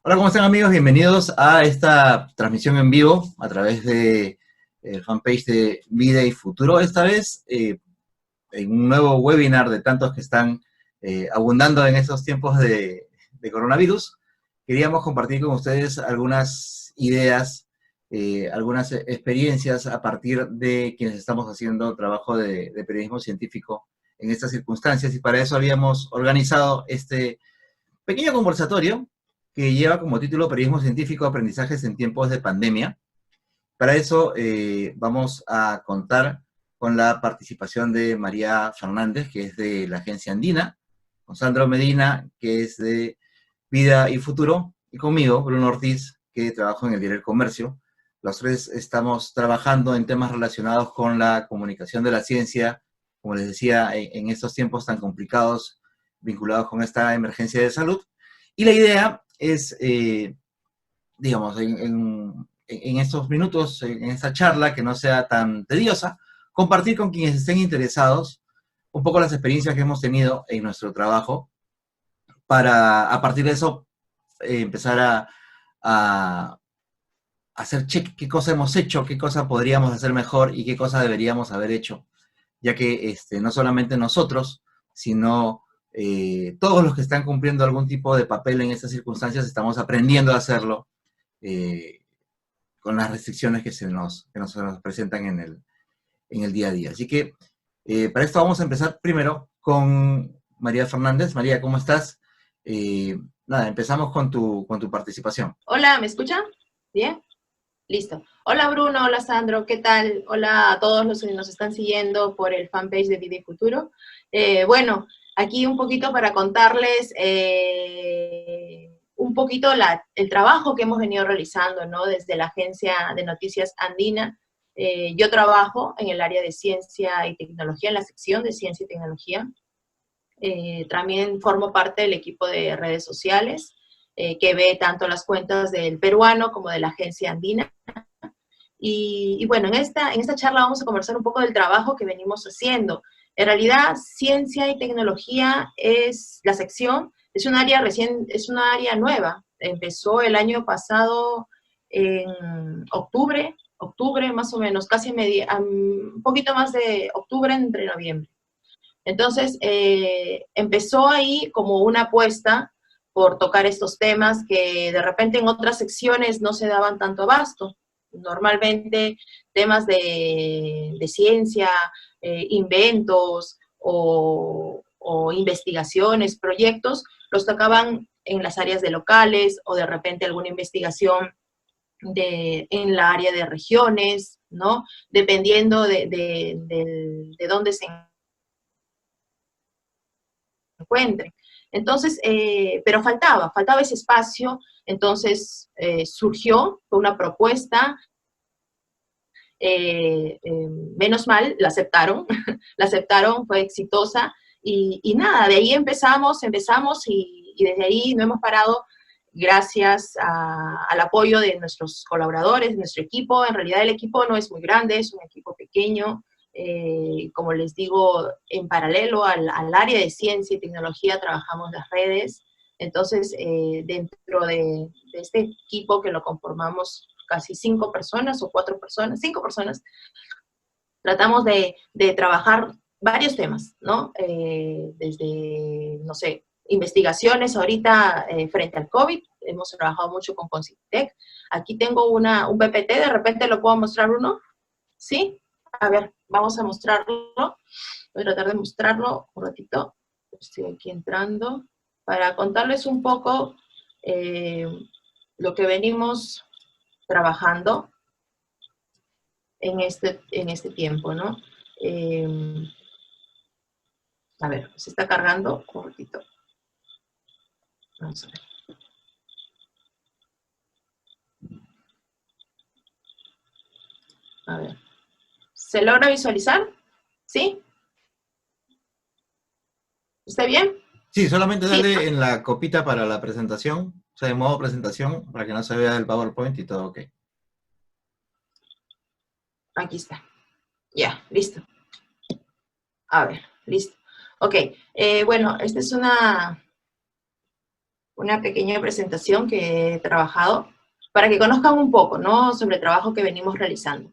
Hola, ¿cómo están amigos? Bienvenidos a esta transmisión en vivo a través de el fanpage de Vida y Futuro. Esta vez en un nuevo webinar de tantos que están abundando en estos tiempos de coronavirus. Queríamos compartir con ustedes algunas ideas, algunas experiencias a partir de quienes estamos haciendo trabajo de periodismo científico en estas circunstancias, y para eso habíamos organizado este pequeño conversatorio que lleva como título Periodismo Científico, Aprendizajes en Tiempos de Pandemia. Para eso vamos a contar con la participación de María Fernández, que es de la Agencia Andina, con Sandro Medina, que es de Vida y Futuro, y conmigo, Bruno Ortiz, que trabajo en el Diario El Comercio. Los tres estamos trabajando en temas relacionados con la comunicación de la ciencia, como les decía, en estos tiempos tan complicados vinculados con esta emergencia de salud. Y la idea es, digamos, en estos minutos, en esta charla, que no sea tan tediosa, compartir con quienes estén interesados un poco las experiencias que hemos tenido en nuestro trabajo, para a partir de eso empezar a hacer check qué cosa hemos hecho, qué cosa podríamos hacer mejor y qué cosa deberíamos haber hecho, ya que no solamente nosotros, sino todos los que están cumpliendo algún tipo de papel en estas circunstancias estamos aprendiendo a hacerlo eh, con las restricciones que nos presentan en el día a día. Así que para esto vamos a empezar primero con María Fernández. María, ¿cómo estás? Nada, empezamos con tu participación. Hola, ¿me escuchan? ¿Bien? Listo. Hola Bruno, hola Sandro, ¿qué tal? Hola a todos los que nos están siguiendo por el fanpage de Vida y Futuro. Bueno, aquí un poquito para contarles un poquito el trabajo que hemos venido realizando, ¿no? Desde la agencia de noticias Andina. Yo trabajo en el área de ciencia y tecnología, en la sección de ciencia y tecnología. También formo parte del equipo de redes sociales, que ve tanto las cuentas del peruano como de la agencia andina. Y bueno, en esta charla vamos a conversar un poco del trabajo que venimos haciendo. En realidad, ciencia y tecnología es la sección, es un área es una área nueva. Empezó el año pasado en octubre más o menos, casi un poquito más de octubre, entre noviembre. Entonces, empezó ahí como una apuesta por tocar estos temas que de repente en otras secciones no se daban tanto abasto. Normalmente temas de ciencia, inventos o investigaciones, proyectos, los tocaban en las áreas de locales o de repente alguna investigación en la área de regiones, ¿no? Dependiendo de dónde se encuentren. Entonces, pero faltaba ese espacio, entonces surgió una propuesta, menos mal, la aceptaron, la aceptaron, fue exitosa, y nada, de ahí empezamos y desde ahí no hemos parado gracias al apoyo de nuestros colaboradores, de nuestro equipo. En realidad el equipo no es muy grande, es un equipo pequeño. Como les digo, en paralelo al área de ciencia y tecnología trabajamos las redes. Entonces, dentro de este equipo que lo conformamos casi 5 personas o 4 personas, 5 personas, tratamos de trabajar varios temas, ¿no? Desde, no sé, investigaciones ahorita frente al COVID, hemos trabajado mucho con Concitec. Aquí tengo un PPT, de repente lo puedo mostrar uno, ¿sí? A ver, vamos a mostrarlo. Voy a tratar de mostrarlo un ratito. Estoy aquí entrando para contarles un poco lo que venimos trabajando en este tiempo, ¿no? A ver, se está cargando un ratito. Vamos a ver. A ver. ¿Se logra visualizar? ¿Sí? ¿Está bien? Sí, solamente Sí, dale en la copita para la presentación, o sea, en modo presentación, para que no se vea el PowerPoint y todo ok. aquí está. Ya, listo. A ver, listo. Ok, bueno, esta es una pequeña presentación que he trabajado para que conozcan un poco, ¿no?, sobre el trabajo que venimos realizando.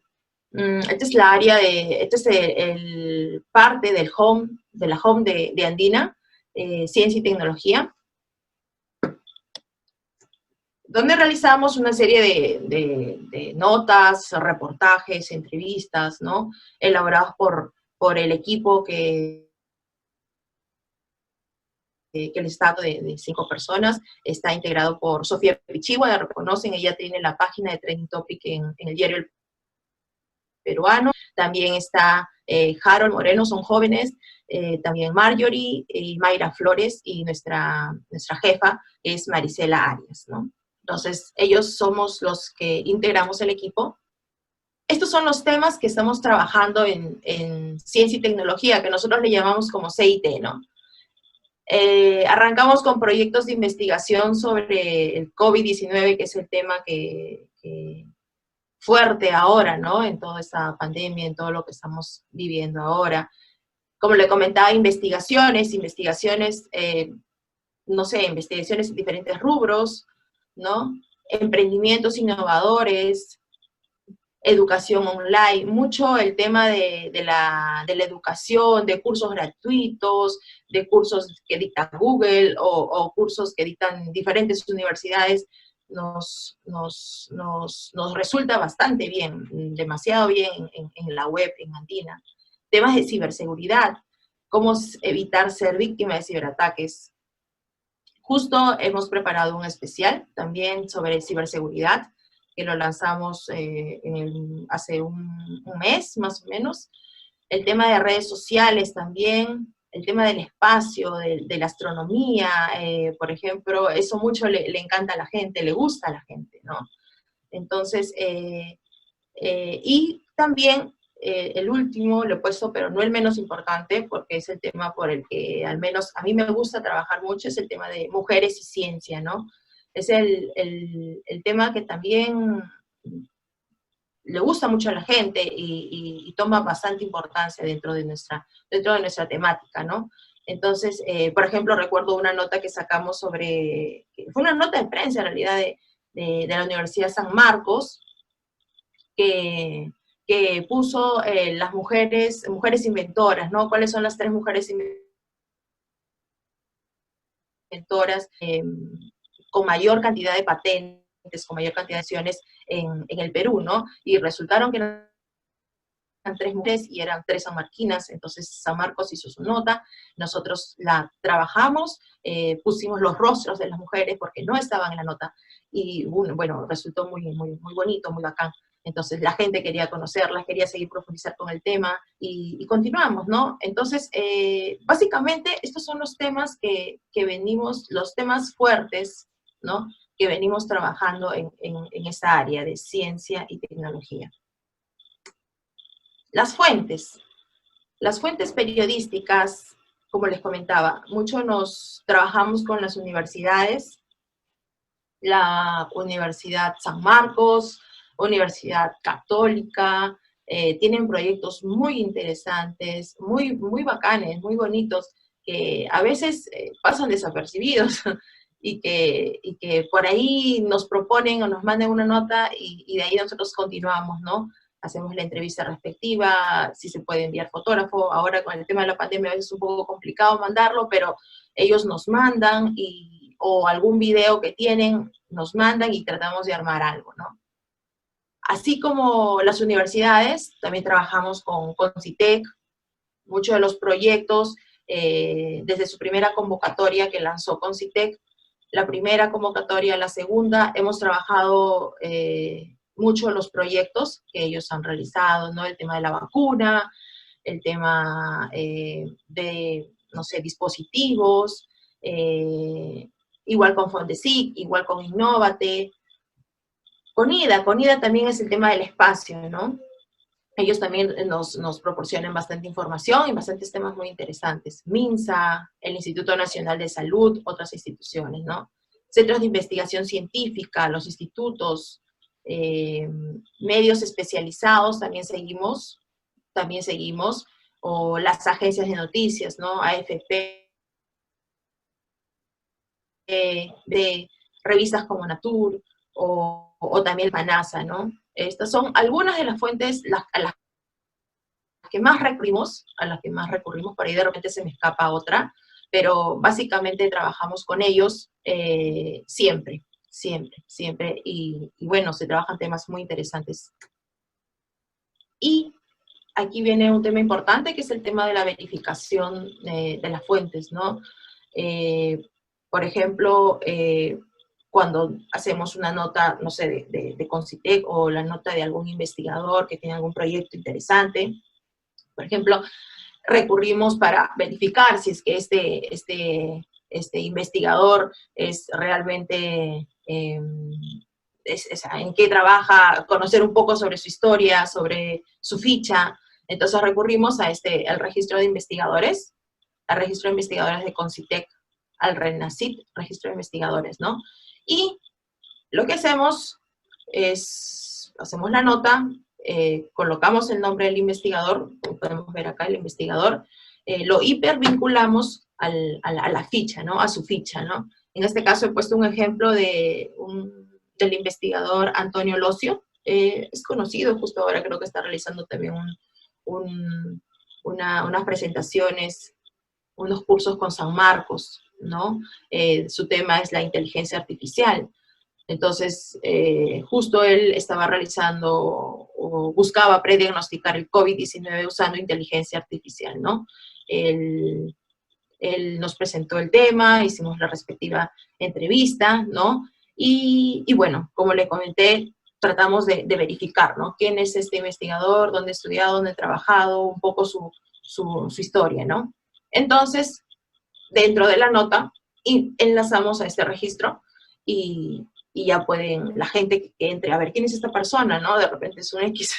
Esta es la área este es el parte del home, de la home de Andina, Ciencia y Tecnología, donde realizamos una serie de notas, reportajes, entrevistas, ¿no?, elaborados por el equipo que el estado de 5 personas, está integrado por Sofía Pichigua, la reconocen, ella tiene la página de Trending Topic en el diario El Peruano, también está Harold Moreno, son jóvenes, también Marjorie y Mayra Flores, y nuestra jefa es Marisela Arias, ¿no? Entonces, ellos somos los que integramos el equipo. Estos son los temas que estamos trabajando en ciencia y tecnología, que nosotros le llamamos como CIT, ¿no? Arrancamos con proyectos de investigación sobre el COVID-19, que es el tema que fuerte ahora, ¿no?, en toda esta pandemia, en todo lo que estamos viviendo ahora. Como le comentaba, investigaciones, no sé, investigaciones en diferentes rubros, ¿no?, emprendimientos innovadores, educación online, mucho el tema de la educación, de cursos gratuitos, de cursos que dicta Google o cursos que dictan diferentes universidades, nos resulta bastante bien, demasiado bien en la web, en Andina. Temas de ciberseguridad, cómo evitar ser víctima de ciberataques. Justo hemos preparado un especial también sobre ciberseguridad, que lo lanzamos hace un mes, más o menos. El tema de redes sociales también, el tema del espacio, de la astronomía, por ejemplo, eso mucho le encanta a la gente, le gusta a la gente, ¿no? Entonces, y también el último, lo he puesto, pero no el menos importante, porque es el tema por el que al menos a mí me gusta trabajar mucho, es el tema de mujeres y ciencia, ¿no? Es el tema que también le gusta mucho a la gente y toma bastante importancia dentro de nuestra temática, ¿no? Entonces, por ejemplo, recuerdo una nota que sacamos fue una nota de prensa en realidad de la Universidad San Marcos, que puso las mujeres inventoras, ¿no? ¿Cuáles son las 3 mujeres inventoras con mayor cantidad de patentes, con mayor cantidad de acciones en el Perú, ¿no? Y resultaron que eran 3 mujeres y eran 3 sanmarquinas, entonces San Marcos hizo su nota, nosotros la trabajamos, pusimos los rostros de las mujeres porque no estaban en la nota, y bueno, resultó muy, muy, muy bonito, muy bacán. Entonces la gente quería conocerlas, quería seguir profundizar con el tema, y continuamos, ¿no? Entonces, básicamente, estos son los temas que venimos, los temas fuertes, ¿no?, que venimos trabajando en esta área de ciencia y tecnología. Las fuentes periodísticas, como les comentaba, mucho nos trabajamos con las universidades, la Universidad San Marcos, Universidad Católica, tienen proyectos muy interesantes, muy, muy bacanes, muy bonitos, que a veces pasan desapercibidos y que por ahí nos proponen o nos mandan una nota y de ahí nosotros continuamos, ¿no? Hacemos la entrevista respectiva, si se puede enviar fotógrafo. Ahora con el tema de la pandemia a veces es un poco complicado mandarlo, pero ellos nos mandan o algún video que tienen, nos mandan y tratamos de armar algo, ¿no? Así como las universidades, también trabajamos con CITEC, muchos de los proyectos, desde su primera convocatoria que lanzó CITEC, la primera convocatoria, la segunda, hemos trabajado mucho los proyectos que ellos han realizado, ¿no? El tema de la vacuna, el tema de, no sé, dispositivos, igual con Fondesic, igual con Innovate. Con IDA también es el tema del espacio, ¿no? Ellos también nos proporcionan bastante información y bastantes temas muy interesantes. MINSA, el Instituto Nacional de Salud, otras instituciones, ¿no? Centros de investigación científica, los institutos, medios especializados también seguimos, o las agencias de noticias, ¿no? AFP, de revistas como Nature o también Manasa, ¿no? Estas son algunas de las fuentes a las que más recurrimos, por ahí de repente se me escapa otra, pero básicamente trabajamos con ellos siempre, y bueno, se trabajan temas muy interesantes. Y aquí viene un tema importante, que es el tema de la verificación de las fuentes, ¿no? Por ejemplo, cuando hacemos una nota, no sé, de Concitec, o la nota de algún investigador que tiene algún proyecto interesante, por ejemplo, recurrimos para verificar si es que este investigador es realmente, en qué trabaja, conocer un poco sobre su historia, sobre su ficha. Entonces recurrimos al registro de investigadores, al registro de investigadores de Concitec, al RENACIT, registro de investigadores, ¿no? Y lo que hacemos es, hacemos la nota, colocamos el nombre del investigador, como podemos ver acá, el investigador, lo hipervinculamos a la ficha, ¿no? A su ficha, ¿no? En este caso he puesto un ejemplo del investigador Antonio Locio. Es conocido, justo ahora creo que está realizando también unas presentaciones, unos cursos con San Marcos, ¿no? Su tema es la inteligencia artificial. Entonces, justo él estaba realizando o buscaba prediagnosticar el COVID-19 usando inteligencia artificial, ¿no? Él nos presentó el tema, hicimos la respectiva entrevista, ¿no? Y bueno, como le comenté, tratamos de verificar, ¿no? ¿Quién es este investigador? ¿Dónde ha estudiado? ¿Dónde ha trabajado? Un poco su historia, ¿no? Entonces, dentro de la nota, enlazamos a este registro y ya pueden, la gente que entre, a ver, ¿quién es esta persona? ¿No? De repente es un X.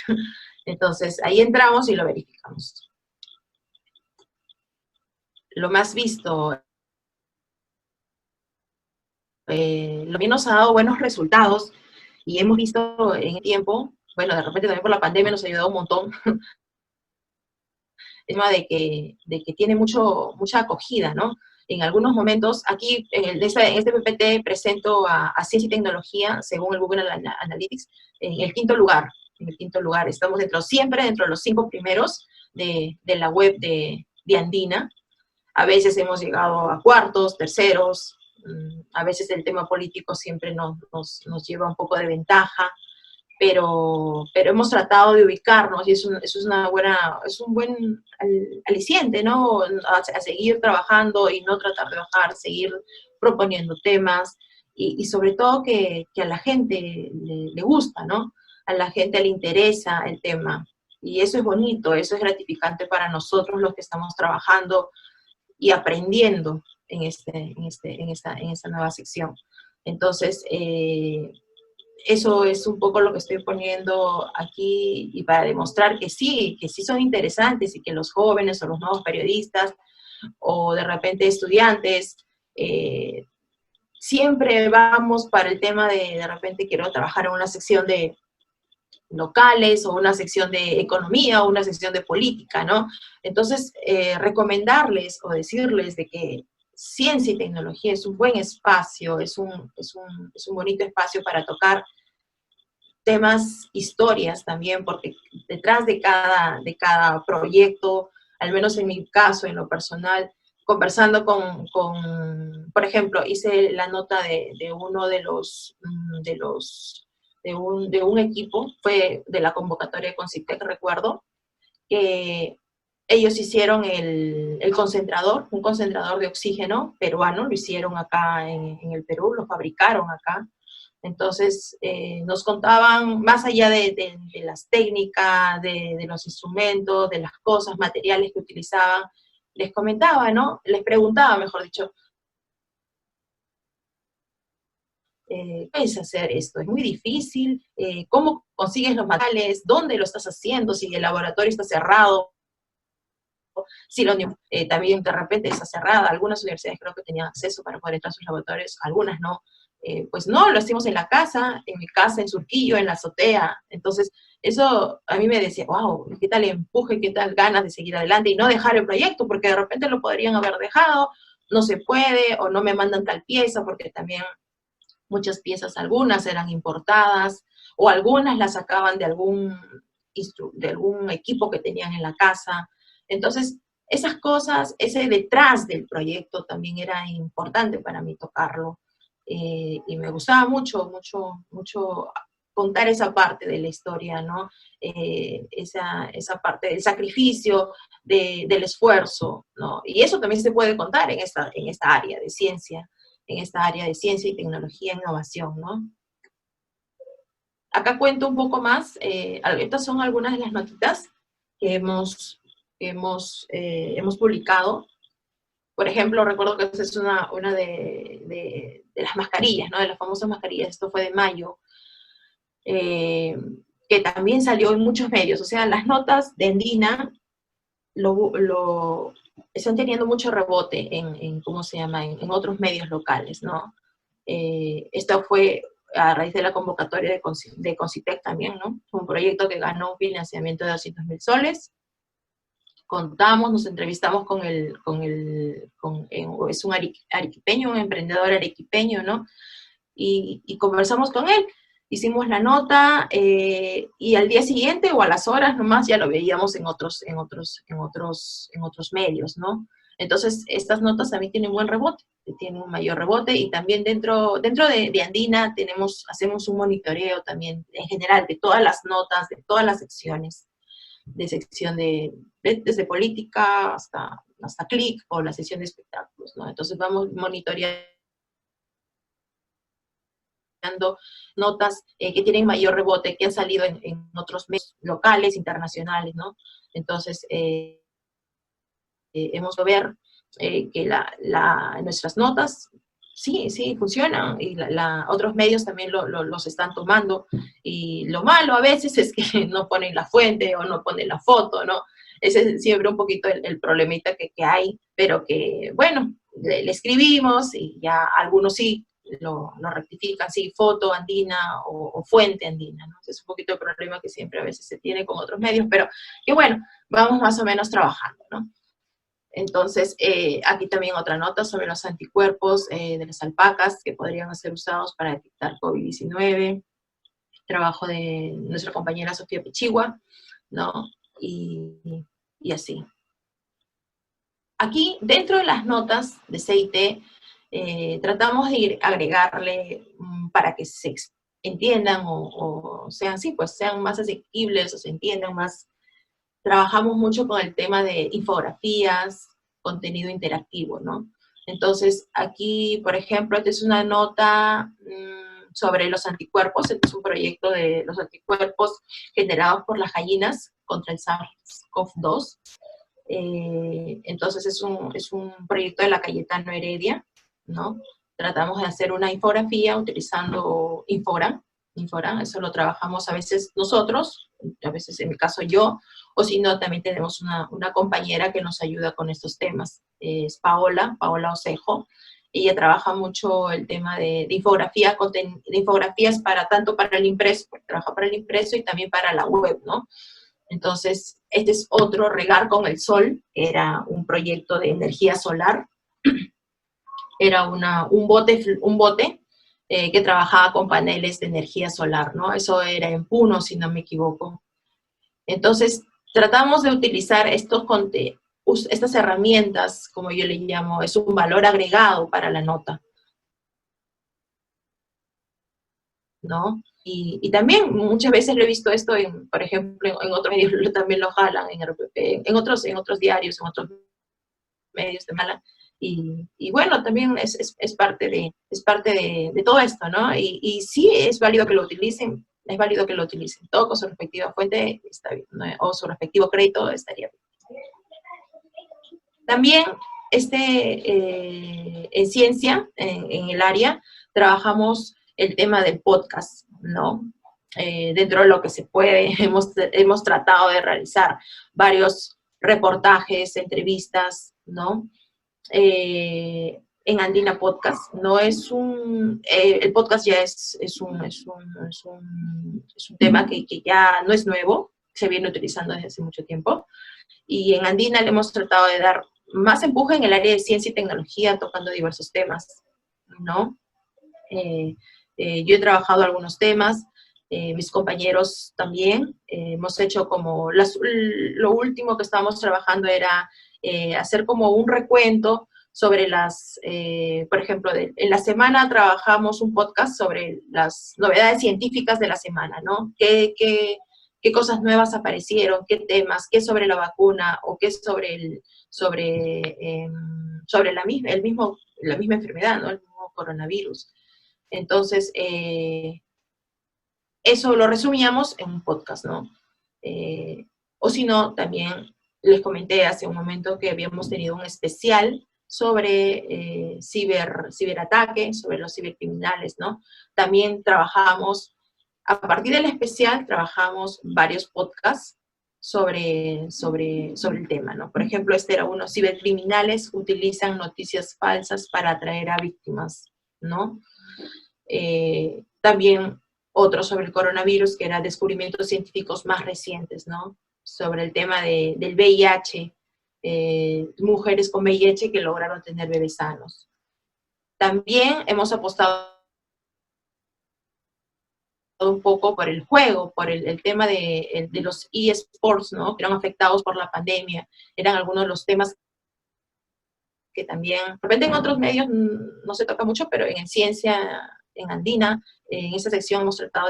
Entonces, ahí entramos y lo verificamos. Lo más visto, lo que nos ha dado buenos resultados, y hemos visto en el tiempo, bueno, de repente también por la pandemia nos ha ayudado un montón, el tema de que tiene mucha acogida, ¿no? En algunos momentos, aquí en este PPT presento a Ciencia y Tecnología, según el Google Analytics, en el quinto lugar. Estamos siempre dentro de los 5 primeros de la web de Andina. A veces hemos llegado a cuartos, terceros, a veces el tema político siempre nos lleva un poco de ventaja, pero hemos tratado de ubicarnos, y eso es un buen aliciente, ¿no? A seguir trabajando y no tratar de bajar, seguir proponiendo temas, y sobre todo que a la gente le gusta, ¿no? A la gente le interesa el tema, y eso es bonito, eso es gratificante para nosotros los que estamos trabajando y aprendiendo en esta nueva sección. Entonces, eso es un poco lo que estoy poniendo aquí, y para demostrar que sí son interesantes, y que los jóvenes o los nuevos periodistas o de repente estudiantes siempre vamos para el tema de repente quiero trabajar en una sección de locales, o una sección de economía, o una sección de política, ¿no? Entonces, recomendarles o decirles de que ciencia y tecnología es un buen espacio, es un bonito espacio para tocar temas, historias también, porque detrás de cada proyecto, al menos en mi caso, en lo personal, conversando por ejemplo, hice la nota de uno de un equipo, fue de la convocatoria de Concitec, recuerdo, que ellos hicieron un concentrador de oxígeno peruano, lo hicieron acá en el Perú, lo fabricaron acá. Entonces, nos contaban, más allá de las técnicas, de los instrumentos, de las cosas, materiales que utilizaban, les comentaba, ¿no? Les preguntaba, mejor dicho, ¿qué es hacer esto? Es muy difícil, ¿cómo consigues los materiales? ¿Dónde lo estás haciendo? Si el laboratorio está cerrado, si la también de repente está cerrada. Algunas universidades creo que tenían acceso para poder entrar a sus laboratorios, algunas no. Pues no, lo hacemos en la casa, en mi casa, en Surquillo, en la azotea. Entonces, eso a mí me decía, wow, qué tal empuje, qué tal ganas de seguir adelante y no dejar el proyecto, porque de repente lo podrían haber dejado, no se puede o no me mandan tal pieza, porque también muchas piezas, algunas eran importadas o algunas las sacaban de algún equipo que tenían en la casa. Entonces, esas cosas, ese detrás del proyecto también era importante para mí tocarlo. Y me gustaba mucho, mucho, mucho contar esa parte de la historia, ¿no? Esa parte del sacrificio, del esfuerzo, ¿no? Y eso también se puede contar en esta área de ciencia, en esta área de ciencia y tecnología e innovación, ¿no? Acá cuento un poco más, estas son algunas de las notitas que hemos publicado. Por ejemplo, recuerdo que esa es una de las mascarillas, ¿no? De las famosas mascarillas, esto fue de mayo, que también salió en muchos medios. O sea, las notas de Andina están teniendo mucho rebote ¿cómo se llama?, en otros medios locales, ¿no? Esto fue a raíz de la convocatoria de Concitec también, ¿no? Un proyecto que ganó un financiamiento de 200.000 soles. Contamos, nos entrevistamos es un arequipeño, un emprendedor arequipeño, ¿no? Y conversamos con él. Hicimos la nota y al día siguiente o a las horas nomás ya lo veíamos en otros medios, ¿no? Entonces, estas notas también tienen buen rebote, tienen un mayor rebote, y también dentro de Andina hacemos un monitoreo también en general de todas las notas, de todas las secciones, desde política hasta CLIC o la sección de espectáculos, ¿no? Entonces vamos monitoreando notas que tienen mayor rebote, que han salido en otros medios locales, internacionales, ¿no? Entonces, hemos de ver que nuestras notas sí funcionan, y otros medios también los están tomando, y lo malo a veces es que no ponen la fuente o no ponen la foto, ¿no? Ese es siempre un poquito el problemita que hay, pero que, bueno, le escribimos y ya algunos sí lo rectifican, sí, foto andina o fuente andina, ¿no? Ese es un poquito el problema que siempre a veces se tiene con otros medios, pero que bueno, vamos más o menos trabajando, ¿no? Entonces, aquí también otra nota sobre los anticuerpos de las alpacas que podrían ser usados para detectar COVID-19, trabajo de nuestra compañera Sofía Pichigua, ¿no? Y así. Aquí, dentro de las notas de CIT, tratamos de agregarle para que se entiendan o sean, sí, pues sean más asequibles o se entiendan más. Trabajamos mucho con el tema de infografías, contenido interactivo, ¿no? Entonces, aquí, por ejemplo, esta es una nota sobre los anticuerpos. Este es un proyecto de los anticuerpos generados por las gallinas contra el SARS-CoV-2. Entonces, es un proyecto de la Cayetano Heredia, ¿no? Tratamos de hacer una infografía utilizando Infogram. Eso lo trabajamos a veces nosotros, a veces en mi caso yo, o si no, también tenemos una compañera que nos ayuda con estos temas, es Paola Osejo. Ella trabaja mucho el tema de infografías tanto para el impreso, porque trabaja para el impreso y también para la web, ¿no? Entonces, este es otro, Regar con el Sol, que era un proyecto de energía solar. Era un bote que trabajaba con paneles de energía solar, ¿no? Eso era en Puno, si no me equivoco. Entonces, tratamos de utilizar estas herramientas, como yo le llamo, es un valor agregado para la nota, ¿no? Y también muchas veces lo he visto esto, por ejemplo, en otros medios también lo jalan, en otros diarios, en otros medios de Mala. Y bueno, también es parte de todo esto, ¿no? Y sí es válido que lo utilicen, todo con su respectiva fuente está bien, ¿no? O su respectivo crédito estaría bien. También en ciencia, en el área, trabajamos el tema del podcast, ¿no? Dentro de lo que se puede, hemos tratado de realizar varios reportajes, entrevistas, ¿no? En Andina Podcast. No es el podcast ya es un tema que ya no es nuevo, se viene utilizando desde hace mucho tiempo, y en Andina le hemos tratado de dar más empuje en el área de ciencia y tecnología, tocando diversos temas, ¿no? Yo he trabajado algunos temas, mis compañeros también, hemos hecho como, lo último que estábamos trabajando era hacer como un recuento sobre por ejemplo, en la semana trabajamos un podcast sobre las novedades científicas de la semana, ¿no? ¿Qué cosas nuevas aparecieron? ¿Qué temas? ¿Qué sobre la vacuna? ¿O qué sobre la misma enfermedad, ¿no? El mismo coronavirus. Entonces, eso lo resumíamos en un podcast, ¿no? O si no, también les comenté hace un momento que habíamos tenido un especial sobre ciberataque, sobre los cibercriminales, ¿no? También trabajamos, a partir del especial, trabajamos varios podcasts sobre el tema, ¿no? Por ejemplo, este era uno, cibercriminales utilizan noticias falsas para atraer a víctimas, ¿no? También otro sobre el coronavirus, que eran descubrimientos científicos más recientes, ¿no? Sobre el tema del VIH, mujeres con VIH que lograron tener bebés sanos. También hemos apostado un poco por el juego, por el tema de los eSports, ¿no? Que eran afectados por la pandemia. Eran algunos de los temas que también, de repente en otros medios no se toca mucho, pero en ciencia, en Andina, en esa sección hemos tratado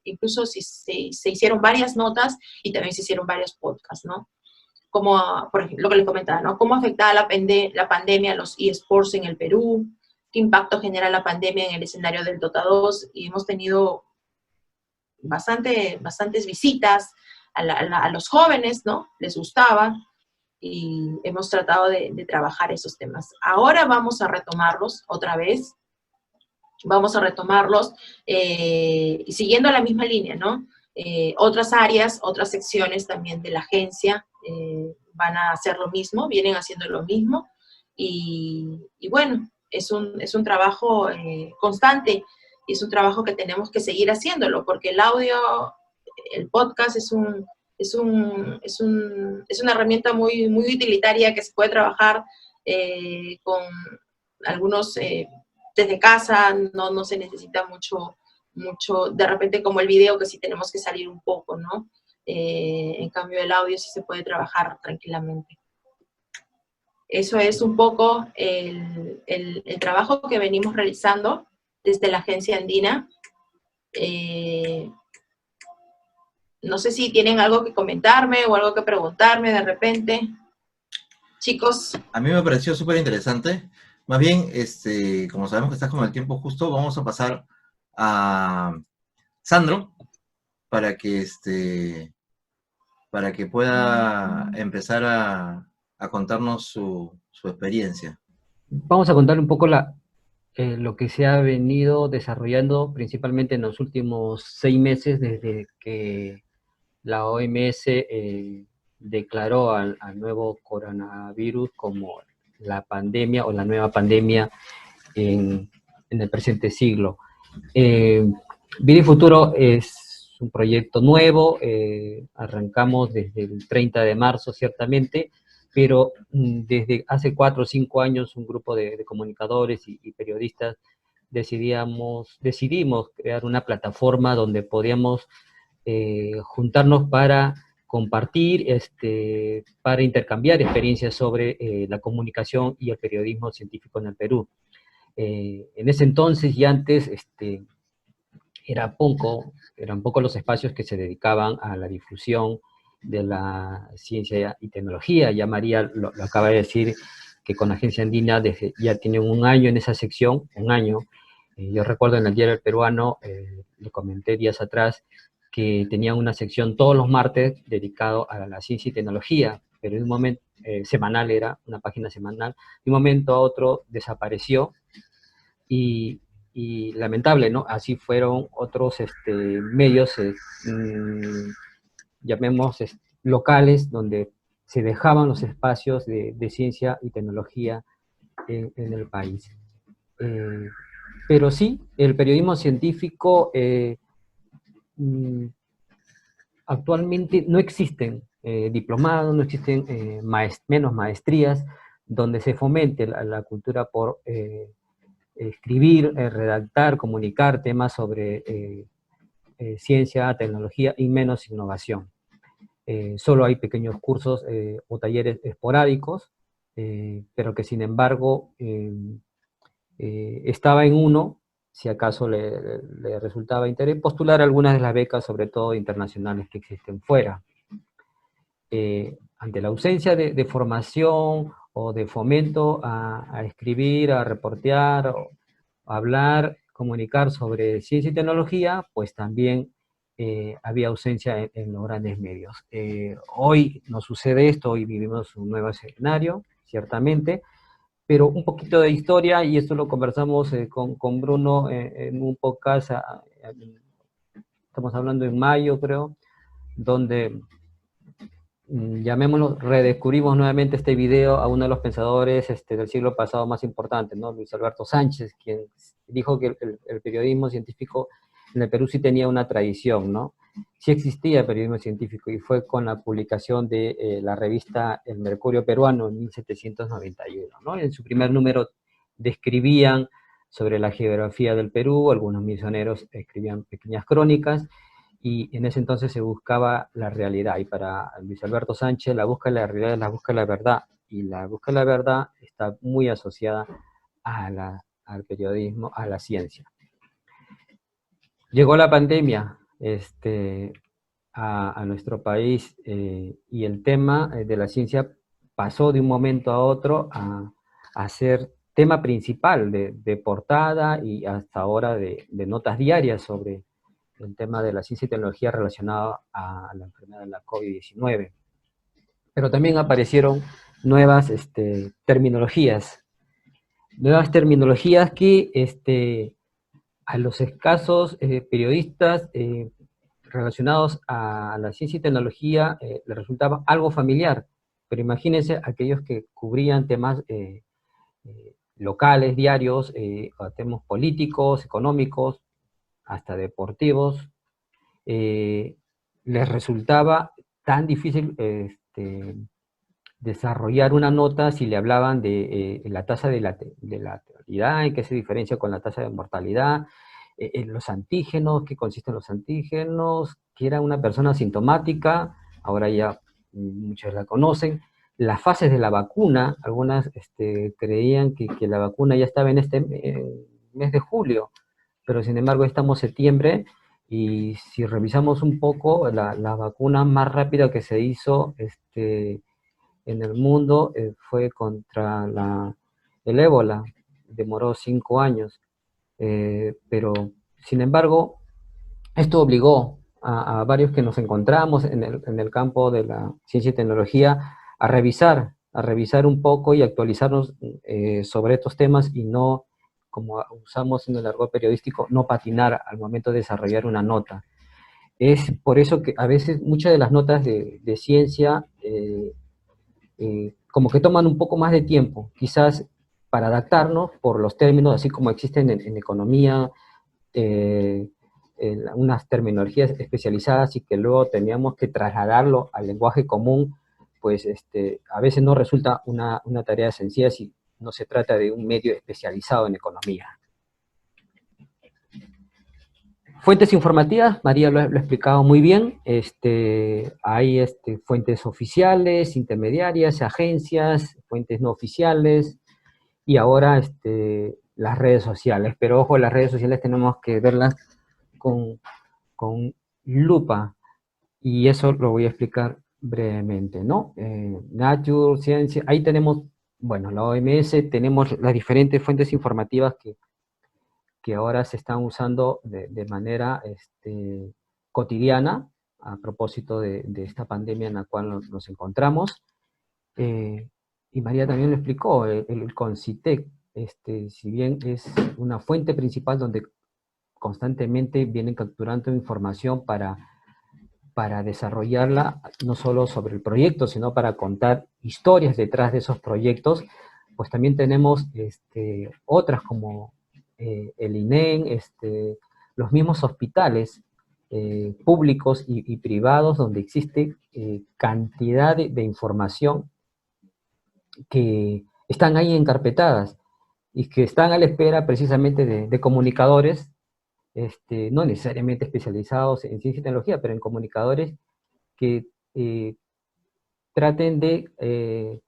incluso si se hicieron varias notas y también se hicieron varios podcasts, ¿no? Como, por ejemplo, lo que les comentaba, ¿no? ¿Cómo afectaba la pandemia a los eSports en el Perú? ¿Qué impacto genera la pandemia en el escenario del Dota 2? Y hemos tenido bastantes visitas a los jóvenes, ¿no? Les gustaba y hemos tratado de trabajar esos temas. Ahora vamos a retomarlos otra vez, y siguiendo la misma línea, ¿no? Otras áreas, otras secciones también de la agencia van a hacer lo mismo, vienen haciendo lo mismo, y bueno, es un trabajo constante, y es un trabajo que tenemos que seguir haciéndolo, porque el audio, el podcast es una herramienta muy, muy utilitaria que se puede trabajar con algunos desde casa, no se necesita mucho, de repente como el video que sí tenemos que salir un poco, ¿no? En cambio el audio sí se puede trabajar tranquilamente. Eso es un poco el trabajo que venimos realizando desde la agencia andina. No sé si tienen algo que comentarme o algo que preguntarme de repente. Chicos. A mí me pareció súper interesante. Más bien, como sabemos que estás con el tiempo justo, vamos a pasar a Sandro para que pueda empezar a contarnos su experiencia. Vamos a contar un poco lo que se ha venido desarrollando principalmente en los últimos 6 meses desde que la OMS declaró al nuevo coronavirus como la pandemia o la nueva pandemia en el presente siglo. Vida y Futuro es un proyecto nuevo, arrancamos desde el 30 de marzo ciertamente, pero desde hace 4 o 5 años un grupo de comunicadores y periodistas decidimos crear una plataforma donde podíamos juntarnos para compartir, para intercambiar experiencias sobre la comunicación y el periodismo científico en el Perú. En ese entonces y antes, eran pocos los espacios que se dedicaban a la difusión de la ciencia y tecnología. Ya María lo acaba de decir, que con la Agencia Andina ya tienen un año en esa sección, un año. Yo recuerdo en el Diario El Peruano, le comenté días atrás, que tenía una sección todos los martes dedicado a la ciencia y tecnología, pero en un momento semanal, era una página semanal, de un momento a otro desapareció y lamentable, ¿no? Así fueron otros medios, llamemos locales, donde se dejaban los espacios de ciencia y tecnología en el país. Pero sí, el periodismo científico actualmente no existen diplomados, no existen menos maestrías donde se fomente la cultura por escribir, redactar, comunicar temas sobre ciencia, tecnología y menos innovación. Solo hay pequeños cursos o talleres esporádicos, pero que sin embargo estaba en uno, si acaso le resultaba interés, postular algunas de las becas, sobre todo internacionales, que existen fuera. Ante la ausencia de formación o de fomento a escribir, a reportear, o a hablar, comunicar sobre ciencia y tecnología, pues también había ausencia en los grandes medios. Hoy no sucede esto, hoy vivimos un nuevo escenario, ciertamente, pero un poquito de historia, y esto lo conversamos con Bruno en un podcast, estamos hablando en mayo, creo, donde llamémoslo, redescubrimos nuevamente este video a uno de los pensadores del siglo pasado más importantes, ¿no? Luis Alberto Sánchez, quien dijo que el periodismo científico en el Perú sí tenía una tradición, ¿no? Sí existía periodismo científico, y fue con la publicación de la revista El Mercurio Peruano en 1791, ¿no? En su primer número describían sobre la geografía del Perú, algunos misioneros escribían pequeñas crónicas, y en ese entonces se buscaba la realidad, y para Luis Alberto Sánchez la búsqueda de la realidad es la búsqueda de la verdad, y la búsqueda de la verdad está muy asociada al periodismo, a la ciencia. Llegó la pandemia a nuestro país, y el tema de la ciencia pasó de un momento a otro a ser tema principal de portada, y hasta ahora de notas diarias sobre el tema de la ciencia y tecnología relacionada a la enfermedad de la COVID-19. Pero también aparecieron nuevas terminologías que a los escasos periodistas relacionados a la ciencia y tecnología les resultaba algo familiar. Pero imagínense aquellos que cubrían temas locales, diarios, temas políticos, económicos, hasta deportivos, les resultaba tan difícil desarrollar una nota si le hablaban de la tasa de lateralidad, en qué se diferencia con la tasa de mortalidad, los antígenos, qué consisten los antígenos, que era una persona asintomática, ahora ya muchos la conocen, las fases de la vacuna, algunas creían que la vacuna ya estaba en este mes de julio, pero sin embargo estamos en septiembre, y si revisamos un poco, la vacuna más rápida que se hizo en el mundo fue contra el ébola, demoró 5 años, pero sin embargo, esto obligó a varios que nos encontramos en el campo de la ciencia y tecnología a revisar un poco y actualizarnos sobre estos temas, y no, como usamos en el argot periodístico, no patinar al momento de desarrollar una nota. Es por eso que a veces muchas de las notas de ciencia como que toman un poco más de tiempo, quizás para adaptarnos por los términos, así como existen en economía, unas terminologías especializadas, y que luego teníamos que trasladarlo al lenguaje común, pues a veces no resulta una tarea sencilla si no se trata de un medio especializado en economía. Fuentes informativas, María lo ha explicado muy bien. Hay fuentes oficiales, intermediarias, agencias, fuentes no oficiales, y ahora las redes sociales. Pero ojo, las redes sociales tenemos que verlas con lupa, y eso lo voy a explicar brevemente, ¿no? Nature, Ciencia, ahí tenemos, bueno, la OMS, tenemos las diferentes fuentes informativas que ahora se están usando de manera cotidiana, a propósito de esta pandemia en la cual nos encontramos. Y María también lo explicó, el CONCITEC, si bien es una fuente principal donde constantemente vienen capturando información para desarrollarla, no solo sobre el proyecto, sino para contar historias detrás de esos proyectos, pues también tenemos otras como el INEM, los mismos hospitales públicos y privados, donde existe cantidad de información que están ahí encarpetadas y que están a la espera precisamente de comunicadores, no necesariamente especializados en ciencia y tecnología, pero en comunicadores que traten de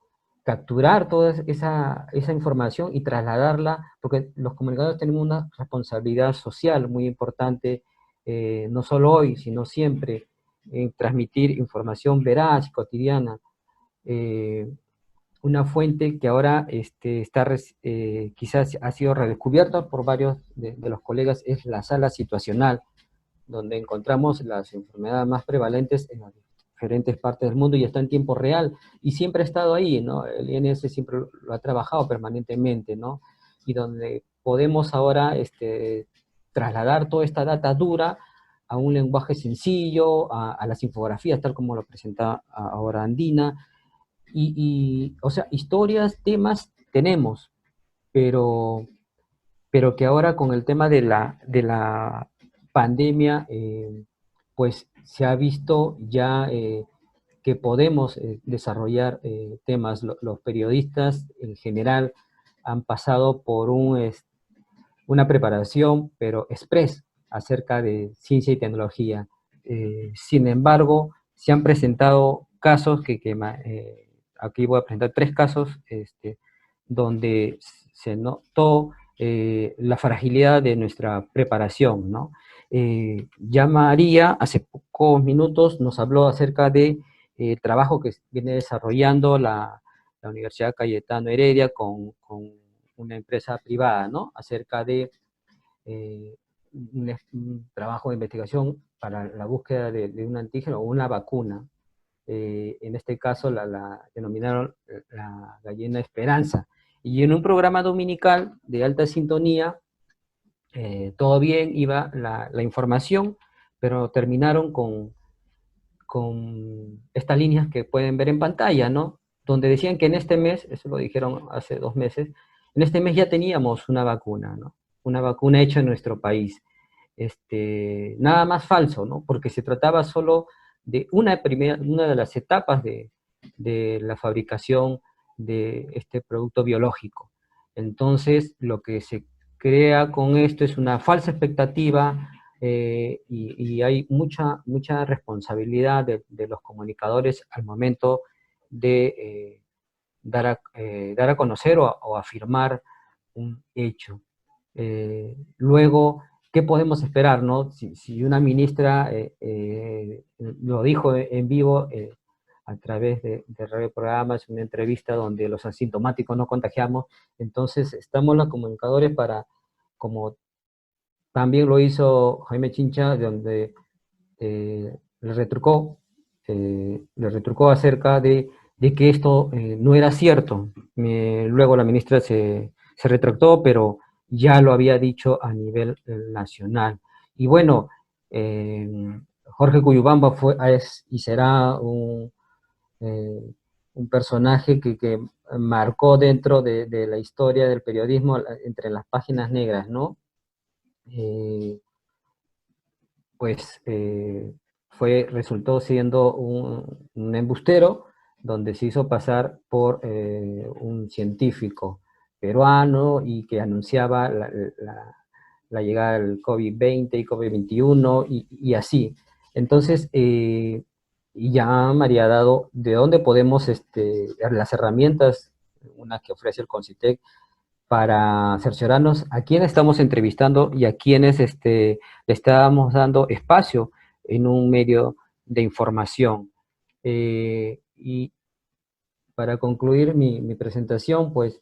capturar toda esa información y trasladarla, porque los comunicadores tenemos una responsabilidad social muy importante, no solo hoy, sino siempre, en transmitir información veraz, cotidiana. Una fuente que ahora quizás ha sido redescubierta por varios de los colegas es la sala situacional, donde encontramos las enfermedades más prevalentes en las diferentes partes del mundo y está en tiempo real, y siempre ha estado ahí, ¿no? El INS siempre lo ha trabajado permanentemente, ¿no? Y donde podemos ahora trasladar toda esta data dura a un lenguaje sencillo, a las infografías, tal como lo presenta ahora Andina, o sea, historias, temas tenemos, pero que ahora con el tema de la pandemia, pues se ha visto ya que podemos desarrollar temas. Los periodistas en general han pasado por una preparación, pero express, acerca de ciencia y tecnología. Sin embargo, se han presentado casos aquí voy a presentar 3 casos donde se notó la fragilidad de nuestra preparación, ¿no? Ya María, hace pocos minutos, nos habló acerca de trabajo que viene desarrollando la Universidad Cayetano Heredia con una empresa privada, ¿no? Acerca de un trabajo de investigación para la búsqueda de un antígeno o una vacuna. En este caso la denominaron la gallina Esperanza. Y en un programa dominical de alta sintonía, todo bien, iba la información, pero terminaron con estas líneas que pueden ver en pantalla, ¿no? Donde decían que en este mes, eso lo dijeron hace 2 meses, en este mes ya teníamos una vacuna, ¿no? Una vacuna hecha en nuestro país. Nada más falso, ¿no? Porque se trataba solo de una de las etapas de la fabricación de este producto biológico. Entonces, lo que se crea con esto es una falsa expectativa, y hay mucha responsabilidad de los comunicadores al momento de dar a conocer o afirmar un hecho. Luego, ¿qué podemos esperar, no? Si una ministra lo dijo en vivo a través de radio programas, una entrevista donde los asintomáticos no contagiamos, entonces estamos los comunicadores para, como también lo hizo Jaime Chincha, donde le retrucó acerca de que esto no era cierto. Luego la ministra se retractó, pero ya lo había dicho a nivel nacional. Y bueno, Jorge Cuyubamba es y será un personaje que marcó dentro de la historia del periodismo entre las páginas negras, ¿no? Pues resultó siendo un embustero, donde se hizo pasar por un científico peruano y que anunciaba la llegada del COVID-20 y COVID-21 y así. Entonces, y ya María ha dado de dónde podemos, las herramientas, una que ofrece el CONCITEC, para cerciorarnos a quién estamos entrevistando y a quienes le estábamos dando espacio en un medio de información. Y para concluir mi presentación, pues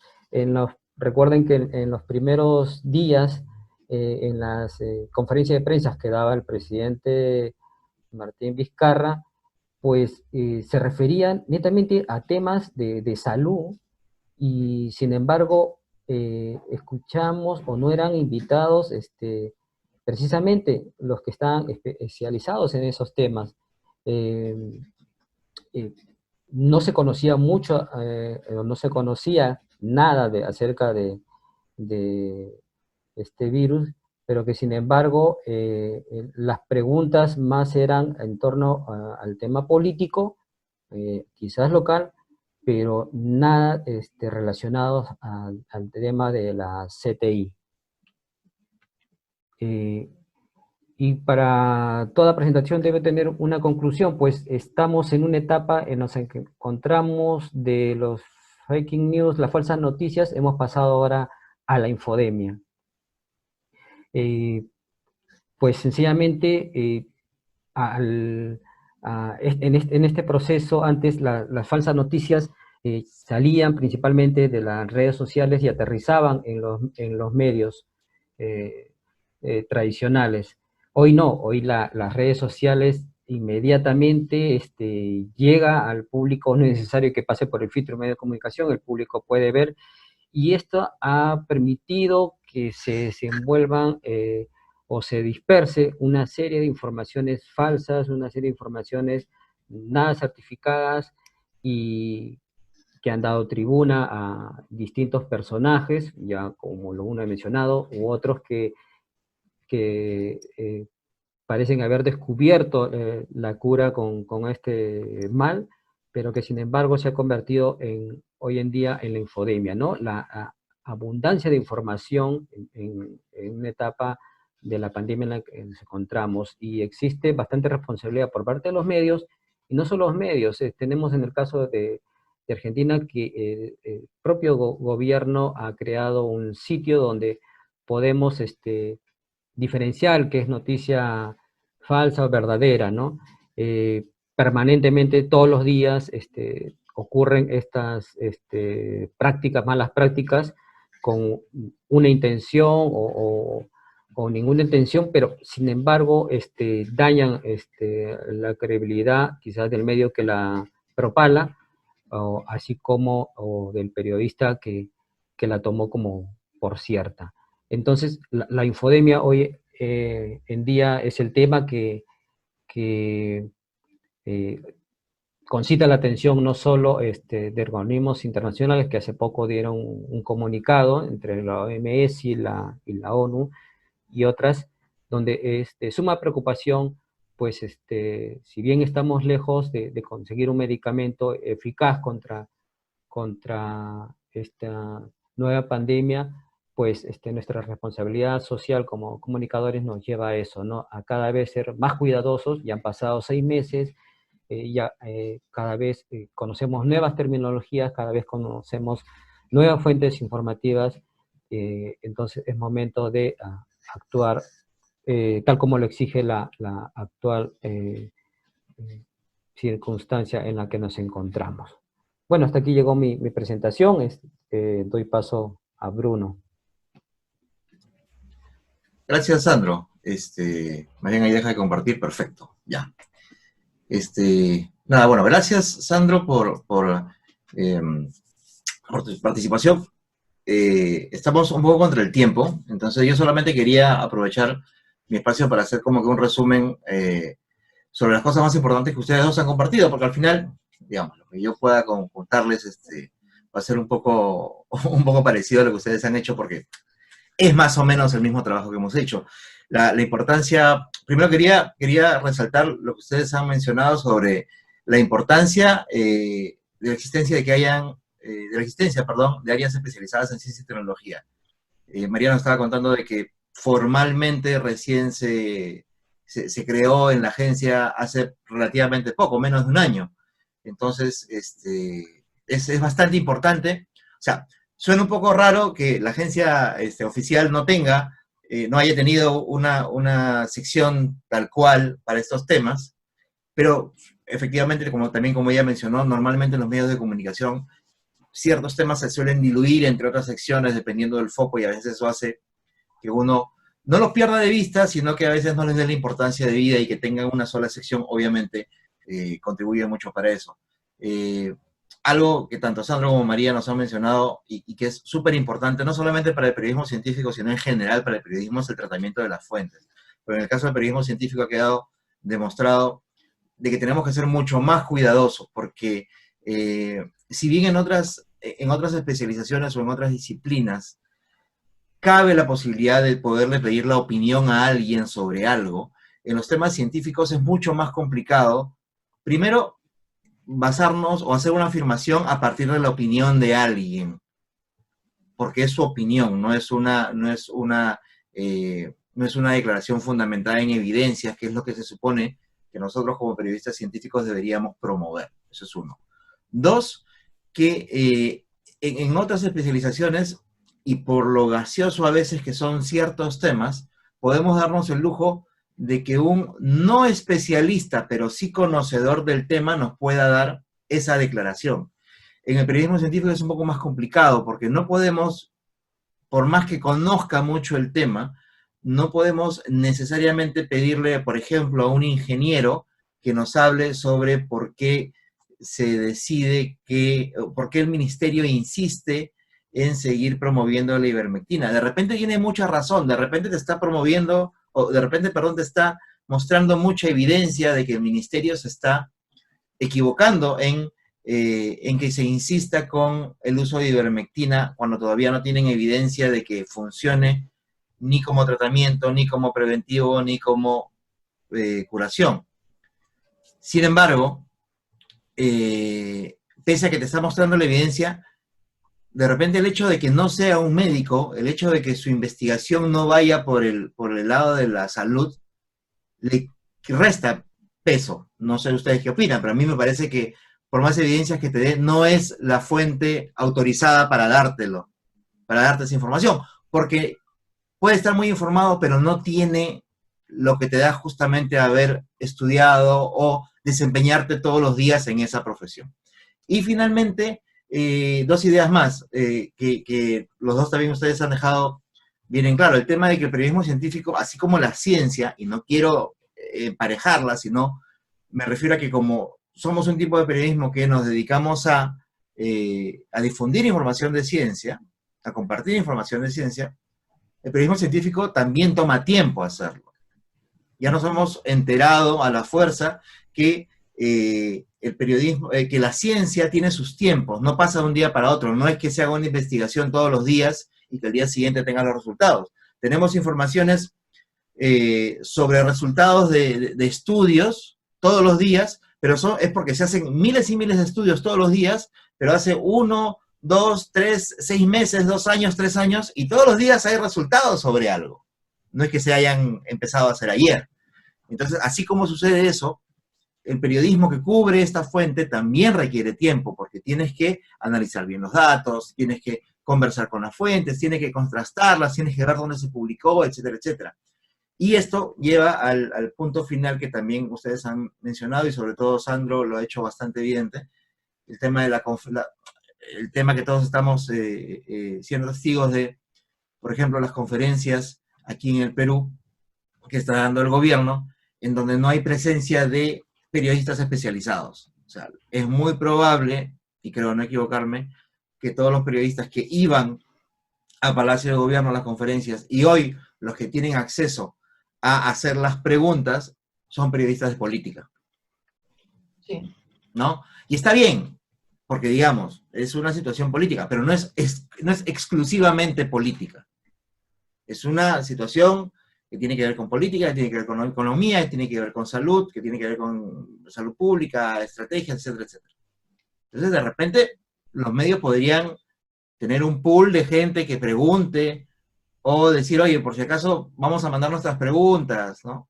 recuerden que en los primeros días, en las conferencias de prensa que daba el presidente Martín Vizcarra, pues se referían netamente a temas de salud, y sin embargo escuchamos o no eran invitados precisamente los que están especializados en esos temas. No se conocía mucho, no se conocía nada acerca de este virus, pero que sin embargo las preguntas más eran en torno al tema político, quizás local, pero nada relacionados al tema de la CTI. Y para toda presentación debe tener una conclusión, pues estamos en una etapa en la que encontramos de los fake news, las falsas noticias, hemos pasado ahora a la infodemia. Pues sencillamente en este proceso antes las falsas noticias salían principalmente de las redes sociales y aterrizaban en los medios tradicionales. Hoy no, hoy las redes sociales inmediatamente llega al público, no es necesario que pase por el filtro de medio de comunicación, el público puede ver, y esto ha permitido que se desenvuelvan o se disperse una serie de informaciones falsas, una serie de informaciones nada certificadas y que han dado tribuna a distintos personajes, ya como lo uno he mencionado, u otros que parecen haber descubierto la cura con este mal, pero que sin embargo se ha convertido hoy en día en la infodemia, ¿no? La abundancia de información en una etapa de la pandemia en la que nos encontramos, y existe bastante responsabilidad por parte de los medios, y no solo los medios, tenemos en el caso de Argentina que el propio gobierno ha creado un sitio donde podemos diferencial que es noticia falsa o verdadera, ¿no? Permanentemente, todos los días, ocurren estas prácticas, malas prácticas, con una intención o ninguna intención, pero sin embargo dañan la credibilidad quizás del medio que la propala, así como del periodista que la tomó como por cierta. Entonces, la infodemia hoy en día es el tema que concita la atención no solo de organismos internacionales que hace poco dieron un comunicado entre la OMS y la ONU y otras, donde es de suma preocupación, pues si bien estamos lejos de conseguir un medicamento eficaz contra esta nueva pandemia, pues nuestra responsabilidad social como comunicadores nos lleva a eso, ¿no? A cada vez ser más cuidadosos. Ya han pasado 6 meses, cada vez conocemos nuevas terminologías, cada vez conocemos nuevas fuentes informativas, entonces es momento de actuar tal como lo exige la actual circunstancia en la que nos encontramos. Bueno, hasta aquí llegó mi presentación. Doy paso a Bruno. Gracias, Sandro. Más bien ahí deja de compartir, perfecto, ya. Nada, bueno, gracias, Sandro, por tu participación. Estamos un poco contra el tiempo, entonces yo solamente quería aprovechar mi espacio para hacer como que un resumen sobre las cosas más importantes que ustedes dos han compartido, porque al final, digamos, lo que yo pueda contarles va a ser un poco parecido a lo que ustedes han hecho, porque es más o menos el mismo trabajo que hemos hecho. La importancia, primero quería resaltar lo que ustedes han mencionado sobre la importancia de la existencia de áreas especializadas en ciencia y tecnología. María nos estaba contando de que formalmente recién se creó en la agencia hace relativamente poco, menos de un año. Entonces, es bastante importante. O sea, suena un poco raro que la agencia oficial no haya tenido una sección tal cual para estos temas, pero efectivamente, como ella mencionó, normalmente en los medios de comunicación ciertos temas se suelen diluir entre otras secciones dependiendo del foco, y a veces eso hace que uno no los pierda de vista, sino que a veces no les dé la importancia de vida, y que tengan una sola sección, obviamente, contribuye mucho para eso. Algo que tanto Sandro como María nos han mencionado y que es súper importante, no solamente para el periodismo científico, sino en general para el periodismo, es el tratamiento de las fuentes. Pero en el caso del periodismo científico ha quedado demostrado de que tenemos que ser mucho más cuidadosos, porque si bien en otras especializaciones o en otras disciplinas cabe la posibilidad de poderle pedir la opinión a alguien sobre algo. En los temas científicos es mucho más complicado. Primero, basarnos o hacer una afirmación a partir de la opinión de alguien, porque es su opinión, no es una declaración fundamentada en evidencias, que es lo que se supone que nosotros como periodistas científicos deberíamos promover. Eso es uno. Dos, que en otras especializaciones, y por lo gaseoso a veces que son ciertos temas, podemos darnos el lujo de que un no especialista, pero sí conocedor del tema, nos pueda dar esa declaración. En el periodismo científico es un poco más complicado, porque no podemos, por más que conozca mucho el tema, no podemos necesariamente pedirle, por ejemplo, a un ingeniero que nos hable sobre por qué se decide por qué el ministerio insiste en seguir promoviendo la ivermectina. De repente tiene mucha razón, de repente te está promoviendo, o de repente, perdón, te está mostrando mucha evidencia de que el ministerio se está equivocando en que se insista con el uso de ivermectina cuando todavía no tienen evidencia de que funcione ni como tratamiento, ni como preventivo, ni como curación. Sin embargo, pese a que te está mostrando la evidencia, de repente el hecho de que no sea un médico, el hecho de que su investigación no vaya por el lado de la salud, le resta peso. No sé ustedes qué opinan, pero a mí me parece que por más evidencias que te dé, no es la fuente autorizada para dártelo, para darte esa información, porque puede estar muy informado, pero no tiene lo que te da justamente haber estudiado o desempeñarte todos los días en esa profesión. Y finalmente, dos ideas más, que los dos también ustedes han dejado bien en claro. El tema de que el periodismo científico, así como la ciencia, y no quiero emparejarla, sino me refiero a que como somos un tipo de periodismo que nos dedicamos a difundir información de ciencia, a compartir información de ciencia, el periodismo científico también toma tiempo hacerlo. Ya nos hemos enterado a la fuerza que el periodismo, que la ciencia tiene sus tiempos, no pasa de un día para otro, no es que se haga una investigación todos los días y que el día siguiente tenga los resultados. Tenemos informaciones sobre resultados de estudios todos los días, pero es porque se hacen miles y miles de estudios todos los días, pero hace 1, 2, 3, 6 meses, 2 años, 3 años, y todos los días hay resultados sobre algo. No es que se hayan empezado a hacer ayer. Entonces, así como sucede eso, el periodismo que cubre esta fuente también requiere tiempo, porque tienes que analizar bien los datos, tienes que conversar con las fuentes, tienes que contrastarlas, tienes que ver dónde se publicó, etcétera, etcétera. Y esto lleva al punto final que también ustedes han mencionado, y sobre todo Sandro lo ha hecho bastante evidente, el tema de el tema que todos estamos siendo testigos de, por ejemplo, las conferencias aquí en el Perú que está dando el gobierno, en donde no hay presencia de periodistas especializados. O sea, es muy probable, y creo no equivocarme, que todos los periodistas que iban a Palacio de Gobierno a las conferencias, y hoy los que tienen acceso a hacer las preguntas, son periodistas de política. Sí. ¿No? Y está bien, porque digamos, es una situación política, pero no es exclusivamente política. Es una situación que tiene que ver con política, que tiene que ver con economía, que tiene que ver con salud, que tiene que ver con salud pública, estrategias, etcétera, etcétera. Entonces, de repente, los medios podrían tener un pool de gente que pregunte, o decir, oye, por si acaso vamos a mandar nuestras preguntas, ¿no?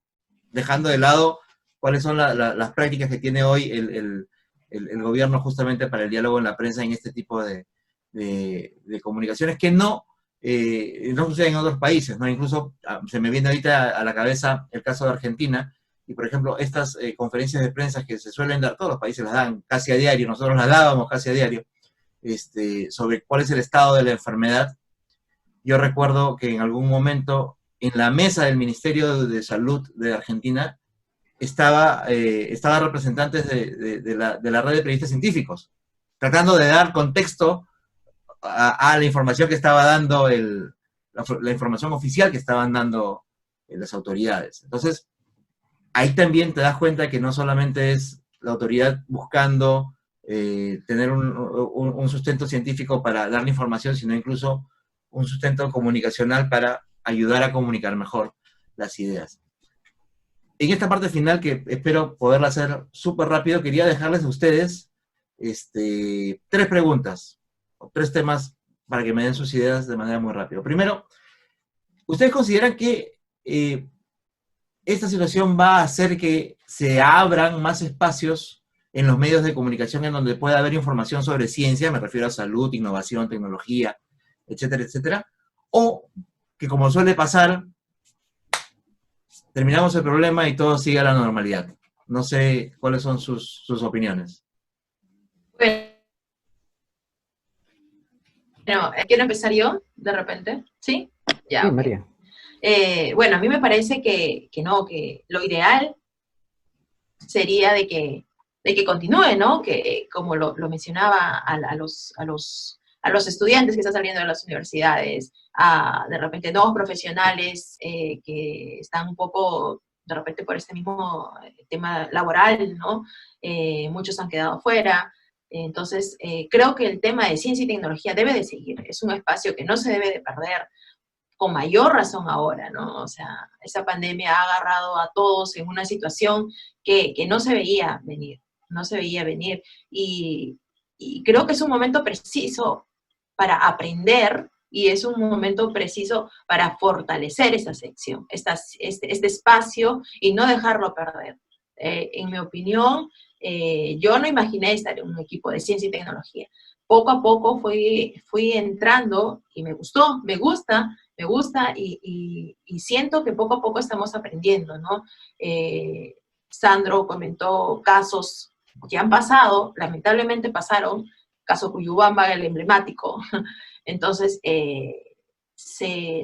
Dejando de lado cuáles son las prácticas que tiene hoy el gobierno justamente para el diálogo en la prensa en este tipo de comunicaciones que no suceden en otros países, ¿no? Incluso se me viene ahorita a la cabeza el caso de Argentina, y por ejemplo, estas conferencias de prensa que se suelen dar, todos los países las dan casi a diario, nosotros las dábamos casi a diario, sobre cuál es el estado de la enfermedad. Yo recuerdo que en algún momento en la mesa del Ministerio de Salud de Argentina estaba representantes de la red de periodistas científicos, tratando de dar contexto a la información que estaba dando, la información oficial que estaban dando las autoridades. Entonces, ahí también te das cuenta que no solamente es la autoridad buscando tener un sustento científico para dar la información, sino incluso un sustento comunicacional para ayudar a comunicar mejor las ideas. En esta parte final, que espero poderla hacer súper rápido, quería dejarles a ustedes 3 preguntas, o 3 temas para que me den sus ideas de manera muy rápida. Primero, ¿ustedes consideran que esta situación va a hacer que se abran más espacios en los medios de comunicación en donde pueda haber información sobre ciencia, me refiero a salud, innovación, tecnología, etcétera, etcétera? O que, como suele pasar, terminamos el problema y todo sigue a la normalidad. No sé cuáles son sus opiniones. Bueno, quiero empezar yo, de repente, ¿sí? Ya, Sí, ok. María. Bueno, a mí me parece que no, que lo ideal sería de que continúe, ¿no? Que, como lo mencionaba a los estudiantes que están saliendo de las universidades, a de repente nuevos profesionales que están un poco, de repente por este mismo tema laboral, ¿no? Muchos han quedado fuera. Entonces, creo que el tema de ciencia y tecnología debe de seguir. Es un espacio que no se debe de perder, con mayor razón ahora, ¿no? O sea, esa pandemia ha agarrado a todos en una situación que no se veía venir, no se veía venir. Y creo que es un momento preciso para aprender y es un momento preciso para fortalecer esa sección, este espacio y no dejarlo perder. En mi opinión, yo no imaginé estar en un equipo de ciencia y tecnología. Poco a poco fui entrando y me gusta y siento que poco a poco estamos aprendiendo, ¿no? Sandro comentó casos que han pasado, lamentablemente pasaron, caso Cuyubamba, el emblemático. Entonces,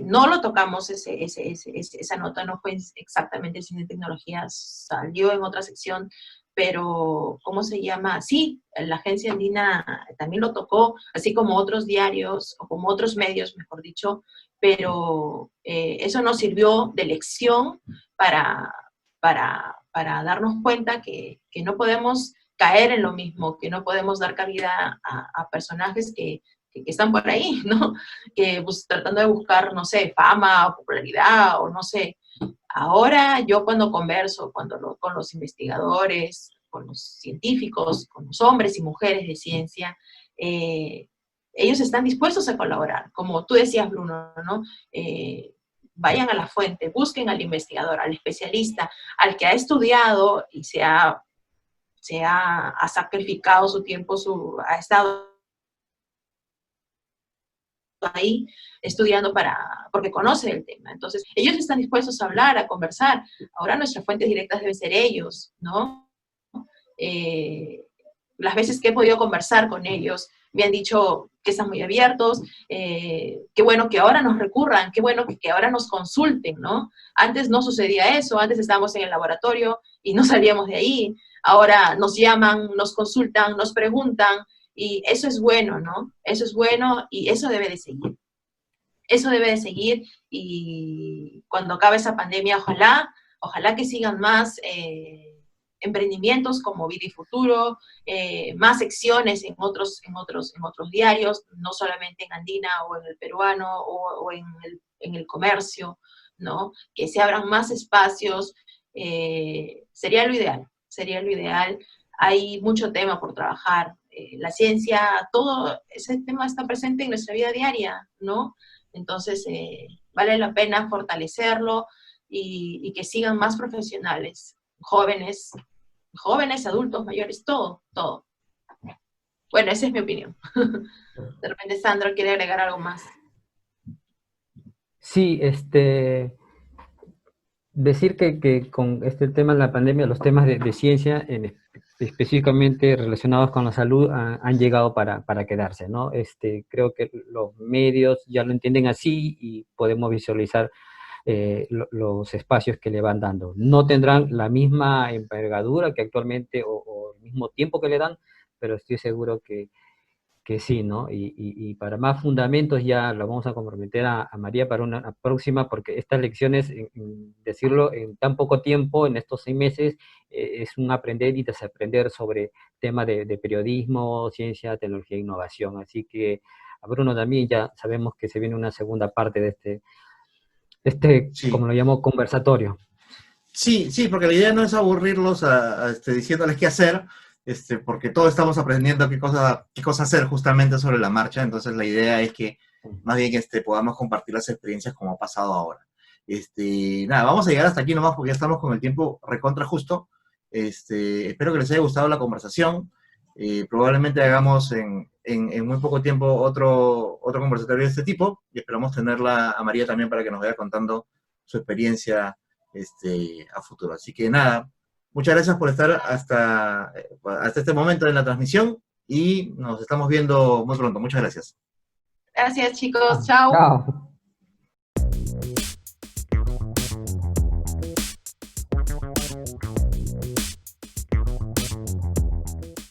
no lo tocamos, esa nota no fue exactamente cine y tecnología, salió en otra sección, pero, ¿cómo se llama? Sí, la agencia andina también lo tocó, así como otros diarios, o como otros medios, mejor dicho, pero eso nos sirvió de lección para, darnos cuenta que no podemos caer en lo mismo, que no podemos dar cabida a personajes que están por ahí, ¿no? Que pues, tratando de buscar, no sé, fama o popularidad o no sé. Ahora yo cuando converso con los investigadores, con los científicos, con los hombres y mujeres de ciencia, ellos están dispuestos a colaborar. Como tú decías, Bruno, ¿no? Vayan a la fuente, busquen al investigador, al especialista, al que ha estudiado y ha sacrificado su tiempo, ha estado ahí estudiando porque conoce el tema. Entonces, ellos están dispuestos a hablar, a conversar. Ahora nuestras fuentes directas deben ser ellos, ¿no? Las veces que he podido conversar con ellos, me han dicho que están muy abiertos, qué bueno que ahora nos recurran, qué bueno que ahora nos consulten, ¿no? Antes no sucedía eso, antes estábamos en el laboratorio y no salíamos de ahí. Ahora nos llaman, nos consultan, nos preguntan, y eso es bueno, ¿no? Eso es bueno y eso debe de seguir. Eso debe de seguir y cuando acabe esa pandemia, ojalá que sigan más emprendimientos como Vida y Futuro, más secciones en otros diarios, no solamente en Andina o en el Peruano o en el Comercio, ¿no? Que se abran más espacios, sería lo ideal. Hay mucho tema por trabajar. La ciencia, todo ese tema está presente en nuestra vida diaria, ¿no? Entonces, vale la pena fortalecerlo y que sigan más profesionales, jóvenes, adultos, mayores, todo. Bueno, esa es mi opinión. De repente, Sandro quiere agregar algo más. Sí, decir que con este tema de la pandemia, los temas de ciencia, específicamente relacionados con la salud, han llegado para quedarse, ¿no? Creo que los medios ya lo entienden así y podemos visualizar los espacios que le van dando. No tendrán la misma envergadura que actualmente o el mismo tiempo que le dan, pero estoy seguro que sí, ¿no? Y para más fundamentos ya lo vamos a comprometer a María para una próxima, porque estas lecciones, decirlo en tan poco tiempo, en estos 6 meses, es un aprender y desaprender sobre temas de periodismo, ciencia, tecnología e innovación. Así que a Bruno también, ya sabemos que se viene una segunda parte de Sí. como lo llamo, conversatorio. Sí, sí, porque la idea no es aburrirlos diciéndoles qué hacer, porque todos estamos aprendiendo qué cosa hacer justamente sobre la marcha. Entonces la idea es que más bien podamos compartir las experiencias como ha pasado ahora. Nada, vamos a llegar hasta aquí nomás porque ya estamos con el tiempo recontra justo. Espero que les haya gustado la conversación. Probablemente hagamos en muy poco tiempo otro conversatorio de este tipo, y esperamos tenerla a María también para que nos vaya contando su experiencia a futuro. Así que nada, muchas gracias por estar hasta este momento en la transmisión y nos estamos viendo muy pronto. Muchas gracias. Gracias, chicos. Chao. Chao.